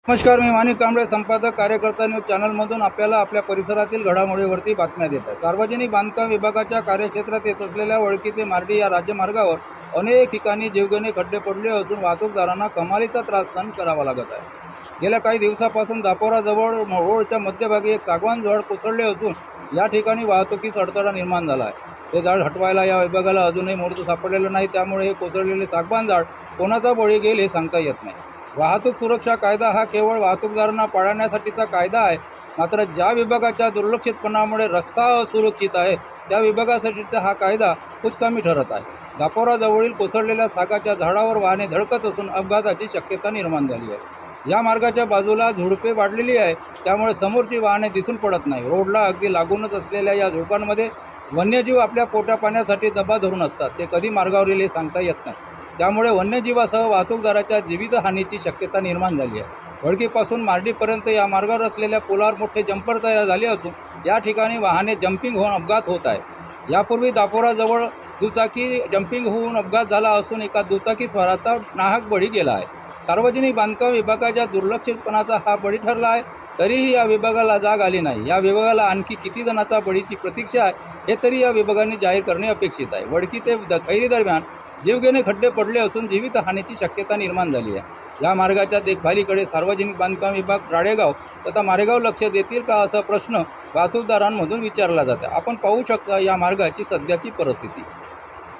नमस्कार, मी माणिक कांबळे, संपादक कार्यकर्ता न्यूज चॅनलमधून आपल्याला आपल्या परिसरातील घडामोडीवरती बातम्या देत आहे। सार्वजनिक बांधकाम विभागाच्या कार्यक्षेत्रात येत असलेल्या वडकी ते मार्डी या राज्यमार्गावर अनेक ठिकाणी जीवघेणे खड्डे पडले असून वाहतूकदारांना कमालीचा त्रास सहन करावा लागत आहे। गेल्या काही दिवसापासून दापोराजवळ रोडच्या मध्यभागी एक सागवान झाड कोसळले असून या ठिकाणी वाहतुकीस अडथळा निर्माण झाला आहे। हे झाड हटवायला या विभागाला अजूनही मुहूर्त सापडलेलं नाही, त्यामुळे हे कोसळलेले सागवान झाड कोणाचा बळी घेईल हे सांगता येत नाही। वाहतूक सुरक्षा कायदा हा केवळ वाहतूकदारांना पाळण्यासाठीचा कायदा आहे, मात्र ज्या विभागाच्या दुर्लक्षितपणामुळे रस्ता असुरक्षित आहे त्या विभागासाठीचा हा कायदा कुचकामी ठरत आहे। दापोराजवळील कोसळलेल्या सागाच्या झाडावर वाहने धडकत असून अपघाताची शक्यता निर्माण झाली आहे। या मार्गाच्या बाजूला झुडपे वाढलेली आहे, त्यामुळे समोरची वाहने दिसून पडत नाही। रोडला अगदी लागूनच असलेल्या या झुडपांमध्ये वन्यजीव आपल्या पोटापाण्यासाठी दबा धरून असतात, ते कधी मार्गावर येईल हे सांगता येत नाही। त्यामुळे वन्यजीवासह वाहतूकदाराच्या जीवितहानीची शक्यता निर्माण झाली आहे। वडकीपासून मार्डीपर्यंत या मार्गावर असलेल्या पुलावर मोठे जंपर तयार झाले असून या ठिकाणी वाहने जंपिंग होऊन अपघात होत आहे। यापूर्वी दापोराजवळ दुचाकी जंपिंग होऊन अपघात झाला असून एका दुचाकी स्वाराचा नाहक बळी गेला आहे। सार्वजनिक बांधकाम विभागाच्या दुर्लक्षितपणाचा हा बळी ठरला आहे, तरीही या विभागाला जाग आली नाही। या विभागाला आणखी किती जणांचा बळीची प्रतीक्षा आहे हे तरी या विभागाने जाहीर करणे अपेक्षित आहे। वडकी ते खैरी दरम्यान जीवघेणे खड्डे पडले असून जीवितहानीची शक्यता निर्माण झाली आहे। या मार्गाच्या देखभालीकडे सार्वजनिक बांधकाम विभाग, राळेगाव तथा मारेगाव लक्ष देतील का, असा प्रश्न वाहतूकदारांमधून विचारला जातो। आपण पाहू शकता या मार्गाची सध्याची परिस्थिती।